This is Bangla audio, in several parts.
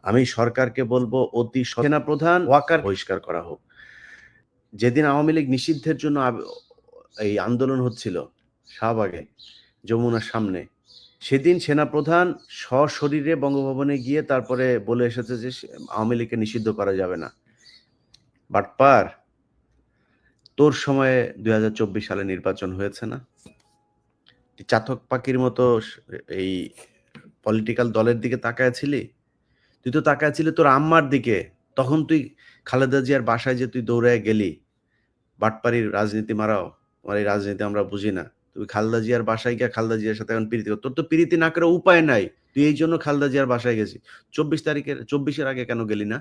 আমি সরকারকে বলবো অতি সেনাপ্রধান ওয়াকার বহিষ্কার করা হোক। যেদিন আওয়ামী লীগ নিষিদ্ধের জন্য এই আন্দোলন হচ্ছিল শাহবাগে, যমুনার সামনে, সেদিন সেনাপ্রধান সশরীরে বঙ্গভবনে গিয়ে তারপরে বলে এসেছে যে আওয়ামী লীগকে নিষিদ্ধ করা যাবে না। বাটপার, তোর সময়ে 2024 সালে নির্বাচন হয়েছে না? চাতক পাখির মতো এই পলিটিক্যাল দলের দিকে তাকায়াছিলি? তুই তো তাকায়াছিলি তোর আম্মার দিকে। তখন তুই খালেদা জিয়ার বাসায় যে তুই দৌড়ায় গেলি, বাটপাড়ির রাজনীতি মারাও, তোমার এই রাজনীতি আমরা বুঝি না। তুমি খালেদা জিয়ার বাসায় গিয়ে খালেদা জিয়ার সাথে এখন প্রীতি কর। তোর তো প্রীতি না করে উপায় নাই। তুই এই জন্য খালেদা জিয়ার বাসায় গেছিস। 24 আগে কেন গেলি না?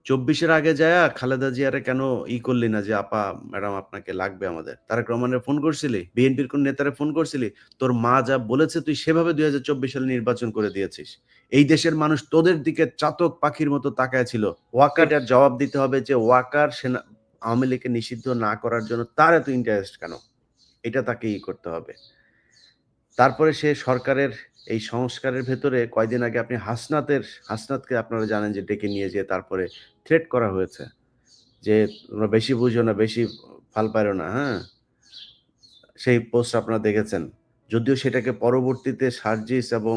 24 আগে যায়া খালেদা জিয়ারে কেন করলি না যে আপা ম্যাডাম আপনাকে লাগবে আমাদের? তারেক রহমানের ফোন করছিলি? বিএনপির কোন নেতারে ফোন করছিলি? তোর মা যা বলেছে তুই সেভাবে 2024 সালে নির্বাচন করে দিয়েছিস। এই দেশের মানুষ তোদের দিকে চাতক পাখির মতো তাকায় ছিল। ওয়াকার জবাব দিতে হবে যে ওয়াকার আওয়ামী লীগকে নিষিদ্ধ না করার জন্য তার এত ইন্টারেস্ট কেন? এটা তাকে করতে হবে। তারপরে সে সরকারের এই সংস্কারের ভেতরে কয়দিন আগে আপনি হাসনাতকে আপনারা জানেন যে ডেকে নিয়ে যেয়ে তারপরে থ্রেট করা হয়েছে যে তোমরা বেশি বুঝো না, বেশি ফাল পারো না, হ্যাঁ? সেই পোস্ট আপনারা দেখেছেন। যদিও সেটাকে পরবর্তীতে সার্জিস এবং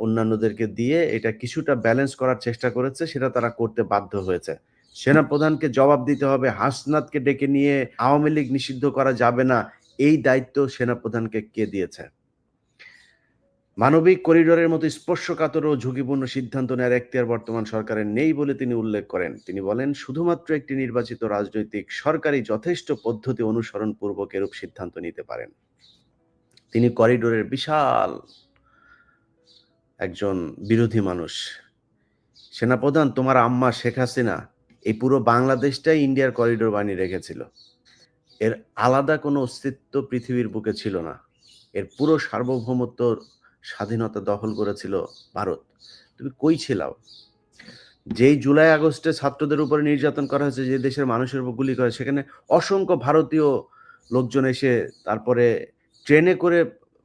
অন্যান্যদেরকে দিয়ে এটা কিছুটা ব্যালেন্স করার চেষ্টা করেছে, সেটা তারা করতে বাধ্য হয়েছে। সেনাপ্রধানকে জবাব দিতে হবে, হাসনাতকে ডেকে নিয়ে আওয়ামী লীগ নিষিদ্ধ করা যাবে না, এই দায়িত্ব সেনাপ্রধানকে কে দিয়েছে? মানবিক করিডোরের মতো স্পর্শকাতর ও ঝুঁকিপূর্ণ সিদ্ধান্ত নেওয়ার এখতিয়ার বর্তমান সরকারের নেই বলে তিনি উল্লেখ করেন। তিনি বলেন, শুধুমাত্র একটি নির্বাচিত রাজনৈতিক সরকারই যথেষ্ট পদ্ধতি অনুসরণ পূর্বক এরূপ সিদ্ধান্ত নিতে পারেন। তিনি করিডোরের বিশাল একজন বিরোধী মানুষ। সেনাপ্রধান, তোমার আম্মা শেখ হাসিনা এই পুরো বাংলাদেশটাই ইন্ডিয়ার করিডোর বানিয়ে রেখেছিল। এর আলাদা কোনো অস্তিত্ব পৃথিবীর বুকে ছিল না। এর পুরো সার্বভৌমত্ব স্বাধীনতা দখল করেছিল ভারত। তুমি কই ছিলাও? যেই জুলাই আগস্টে ছাত্রদের উপরে নির্যাতন করা হয়েছে, যে দেশের মানুষের উপর গুলি করে, সেখানে অসংখ্য ভারতীয় লোকজন এসে তারপরে ট্রেনে করে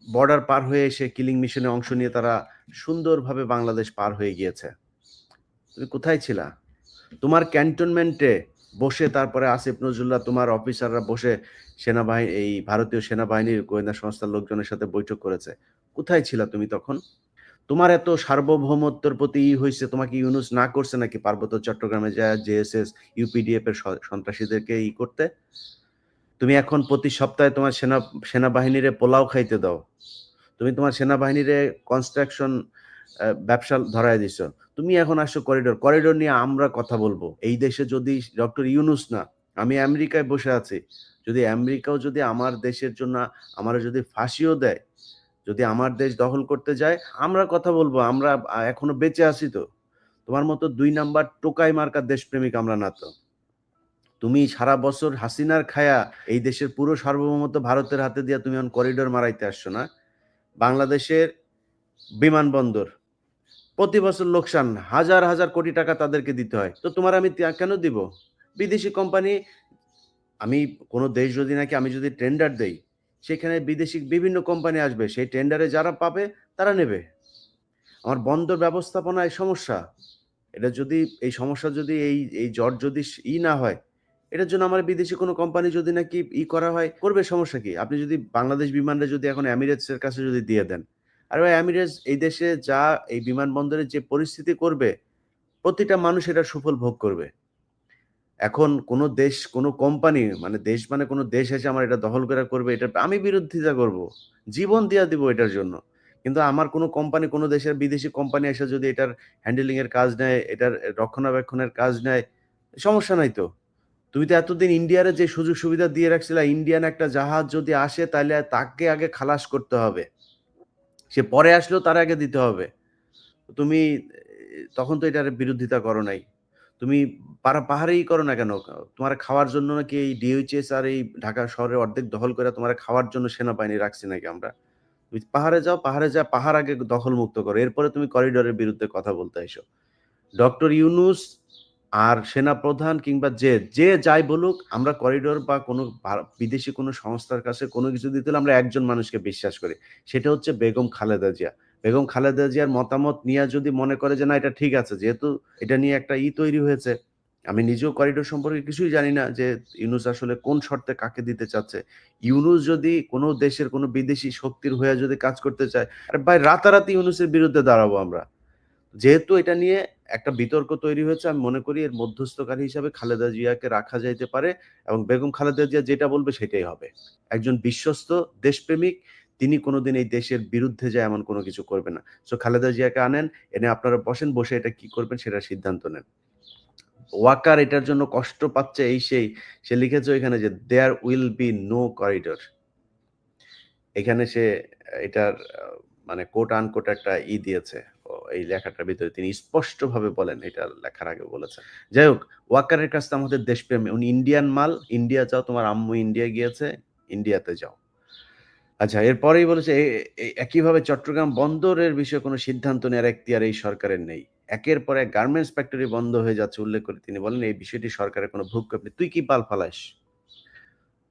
বর্ডার পার হয়ে এসে কিলিং মিশনে অংশ নিয়ে তারা সুন্দরভাবে বাংলাদেশ পার হয়ে গিয়েছে। তুমি কোথায় ছিলা? তোমার ক্যান্টনমেন্টে বসে তারপরে আসিফ নজরুল্লাহ, তোমার অফিসাররা বসে এই ভারতীয় সেনাবাহিনীর গোয়েন্দা সংস্থার লোকজনের সাথে বৈঠক করেছে। কোথায় ছিলা তুমি তখন? তোমার এত সার্বভৌমত্বের প্রতি হইছে, তোমাকে ইউনুস না করছে নাকি পার্বত্য চট্টগ্রামে যায় জেএসএস ইউপিডিএফ এর সন্ত্রাসীদেরকে করতে? তুমি এখন প্রতি সপ্তাহে তোমার সেনাবাহিনীরে পোলাও খাইতে দাও। তুমি তোমার সেনাবাহিনীরে কনস্ট্রাকশন ব্যবসা ধরায় দিছ। তুমি এখন আসছো করিডোর নিয়ে আমরা কথা বলবো। এই দেশে যদি ডক্টর ইউনুস না, আমি আমেরিকায় বসে আছি, যদি আমেরিকাও যদি আমার দেশের জন্য আমার যদি ফাঁসিও দেয়, যদি আমার দেশ দখল করতে যায়, আমরা কথা বলবো। আমরা এখনো বেঁচে আছি তো। তোমার মতো 2 নাম্বার টোকাই মার্কার দেশপ্রেমিক আমরা না তো। তুমি সারা বছর হাসিনার খায়া এই দেশের পুরো সার্বভৌমত্ব ভারতের হাতে দিয়া তুমি এখন করিডোর মারাইতে আসছো না? বাংলাদেশের বিমানবন্দর প্রতি বছর লোকসান, হাজার হাজার কোটি টাকা তাদেরকে দিতে হয়। তো তোমার আমি কেন দিব? বিদেশি কোম্পানি, আমি কোনো দেশ যদি নাকি আমি যদি টেন্ডার দেই, সেখানে বিদেশি বিভিন্ন কোম্পানি আসবে, সেই টেন্ডারে যারা পাবে তারা নেবে। আমার বন্দর ব্যবস্থাপনায় সমস্যা। এটা যদি এই সমস্যা যদি এই জট যদি না হয়, এটার জন্য আমার বিদেশি কোনো কোম্পানি যদি নাকি করা হয়, করবে, সমস্যা কি? আপনি যদি বাংলাদেশ বিমানটা যদি এখন এমিরেটস এর কাছে যদি দিয়ে দেন, আর ভাই এমিরেটস এই দেশে যা এই বিমানবন্দরের যে পরিস্থিতি করবে, প্রতিটা মানুষ এটার সুফল ভোগ করবে। এখন কোনো দেশ, কোনো কোম্পানি, মানে দেশ মানে কোনো দেশ এসে আমার এটা দখল করে করবে, এটা আমি বিরোধিতা করব। জীবন দিয়া দিব এটার জন্য। কিন্তু আমার কোনো কোম্পানি, কোনো দেশের বিদেশি কোম্পানি এসে যদি এটার হ্যান্ডেলিং এর কাজ নেয়, এটার রক্ষণাবেক্ষণের কাজ নেয়, সমস্যা নাই তো। তুমি তো এতদিন ইন্ডিয়ারে যে সুযোগ সুবিধা দিয়ে রাখছিলা, ইন্ডিয়ান একটা জাহাজ যদি আসে তাহলে তাকে আগে খালাস করতে হবে। সে পরে আসলেও তার আগে দিতে হবে। তুমি তখন তো এটার বিরোধিতা করো নাই। তুমি পাহাড়েই করো না কেন? তোমার খাওয়ার জন্য নাকি এই ডিওএইচএস আর এই ঢাকা শহরের অর্ধেক দখল করে তোমার খাওয়ার জন্য সেনাবাহিনী রাখছি নাকি আমরা? তুমি পাহাড়ে যাও, পাহাড়ে যা পাহাড় আগে দখলমুক্ত করো। এরপরে তুমি করিডোরের বিরুদ্ধে কথা বলতে আইসো। ডক্টর ইউনূস আর সেনাপ্রধান কিংবা যে যাই বলুক, আমরা করিডোর বা কোনো বিদেশি কোনো সংস্থার কাছে কোনো কিছু দিতে হলে আমরা একজন মানুষকে বিশ্বাস করি। সেটা হচ্ছে বেগম খালেদা জিয়া। বেগম খালেদা জিয়ার মতামত নিয়ে যদি মনে করে যে না এটা ঠিক আছে, যেহেতু এটা নিয়ে একটা তৈরি হয়েছে, আমি নিজেও করিডোর সম্পর্কে কিছুই জানি না যে ইউনূস আসলে কোন শর্তে কাকে দিতে চাচ্ছে। ইউনূস যদি কোনো দেশের কোনো বিদেশি শক্তির হয়ে যদি কাজ করতে চায়, আরে ভাই রাতারাতি ইউনূসের বিরুদ্ধে দাঁড়াবো আমরা। যেহেতু এটা নিয়ে একটা বিতর্ক তৈরি হয়েছে, আমি মনে করি এর মধ্যস্থকারী হিসাবে খালেদা জিয়াকে রাখা যাইতে পারে এবং বেগম খালেদা জিয়া যেটা বলবে সেটাই হবে। একজন বিশ্বস্ত দেশপ্রেমিক, তিনি কোনোদিন এই দেশের বিরুদ্ধে যায় এমন কোনো কিছু করবে না। সো খালেদা জিয়াকে আনেন, এনে আপনারা বসেন, বসে এটা কি করবেন সেটার সিদ্ধান্ত নেন। ওয়াকার এটার জন্য কষ্ট পাচ্ছে এই সেই, সে লিখেছে এখানে যে there will be no corridor. এখানে সে এটার মানে কোট আনকোট একটা দিয়েছে এই লেখাটার ভিতরে, তিনি স্পষ্টভাবে বলেন, এটা লেখার আগে বলেছেন। যাই হোক, ওয়াকারের কাছে আমাদের দেশপ্রেমী, উনি ইন্ডিয়ান মাল, ইন্ডিয়া যাও, তোমার আম্মু ইন্ডিয়া গিয়েছে, ইন্ডিয়াতে যাও। আচ্ছা, এরপরেই বলেছে একইভাবে চট্টগ্রাম বন্দরের বিষয়ে কোনো সিদ্ধান্ত নেওয়ার এখতিয়ার এই সরকারের নেই। একের পর এক গার্মেন্টস ফ্যাক্টরি বন্ধ হয়ে যাচ্ছে উল্লেখ করে তিনি বলেন এই বিষয়টি সরকারের কোনো ভ্রুক্ষেপ নেই। তুই কি পাল ফালাস?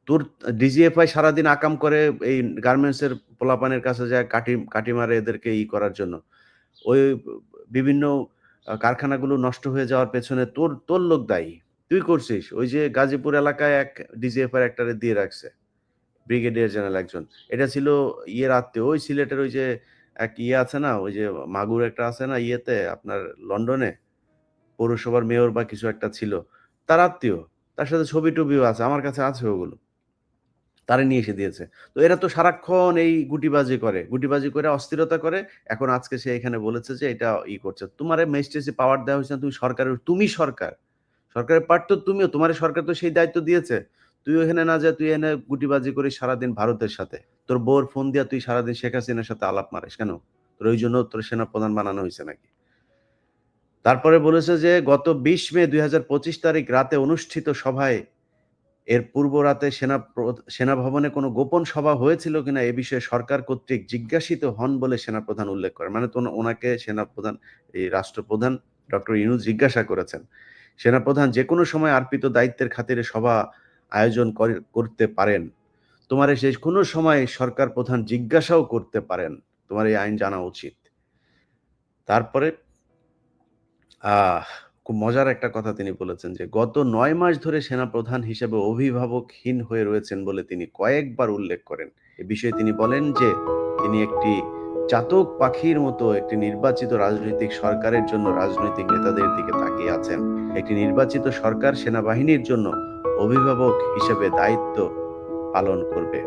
তোর ডিজিএফআই সারাদিন আকাম করে এই গার্মেন্টসের পোলাপানের কাছে যায় কাটি মারে এদেরকে করার জন্য। ওই বিভিন্ন কারখানাগুলো নষ্ট হয়ে যাওয়ার পেছনে তোর লোক দায়ী। তুই করছিস। ওই যে গাজীপুর এলাকায় এক ডিজিএফআই একটারে দিয়ে রাখছে। ব্রিগেডিয়ার জেনারেল একজন। এটা ছিল আত্মীয়। ওই সিলেটের ওই যে এক আছে না? ওই যে মাগুর একটা আছে না আপনার লন্ডনে? পৌরসভার মেয়র বা কিছু একটা ছিল। তার আত্মীয়। তার সাথে ছবি-টবিও আছে। আমার কাছে আছে ওগুলো। তারে নিয়ে এসে দিয়েছে। তো এরা তো সারাক্ষণ এই গুটিবাজি করে। গুটিবাজি করে অস্থিরতা করে। এখন আজকে সে এখানে বলেছে যে এটা করছে। তোমারে ম্যাজিস্ট্রেসি পাওয়ার দেওয়া হয়েছে না, তুমি সরকার। সরকারের পার্ট তো তুমিও। তোমারে সরকার তো সেই দায়িত্ব দিয়েছে। তুই ওখানে না যায়, তুই এনে গুটিবাজি করিস সারাদিন ভারতের সাথে। তোর বউর ফোন দিয়া তুই সারাদিন শেখ হাসিনার সাথে আলাপ মারিস কেন? তোর ওই জন্য তোর সেনাপ্রধান বানানো হয়েছে নাকি? তারপরে বলেছে যে গত ২০ মে ২০২৫ তারিখ রাতে অনুষ্ঠিত সভায় এর পূর্ব রাতে সেনা ভবনে কোনো গোপন সভা হয়েছিল কিনা এ বিষয়ে সরকার কর্তৃক জিজ্ঞাসিত হন বলে সেনাপ্রধান উল্লেখ করেন। মানে তো ওনাকে সেনাপ্রধান, এই রাষ্ট্রপ্রধান ডক্টর ইউনূস জিজ্ঞাসা করেছেন। সেনাপ্রধান যেকোনো সময় অর্পিত দায়িত্বের খাতিরে সভা আয়োজন করতে পারেন। তোমারে শেষ কোনো সময় সরকার প্রধান জিজ্ঞাসাও করতে পারেন। তোমার এই আইন জানা উচিত। তারপরে খুব মজার একটা কথা তিনি বলেছেন যে গত ৯ মাস ধরে সেনাপ্রধান হিসেবে অভিভাবকহীন হয়ে রয়েছেন বলে তিনি কয়েকবার উল্লেখ করেন। এ বিষয়ে তিনি বলেন যে তিনি একটি চাতক পাখির মতো একটি নির্বাচিত রাজনৈতিক সরকারের জন্য রাজনৈতিক নেতাদের দিকে তাকিয়ে আছেন। একটি নির্বাচিত সরকার সেনাবাহিনীর জন্য অভিভাবক হিসেবে দায়িত্ব পালন করবে।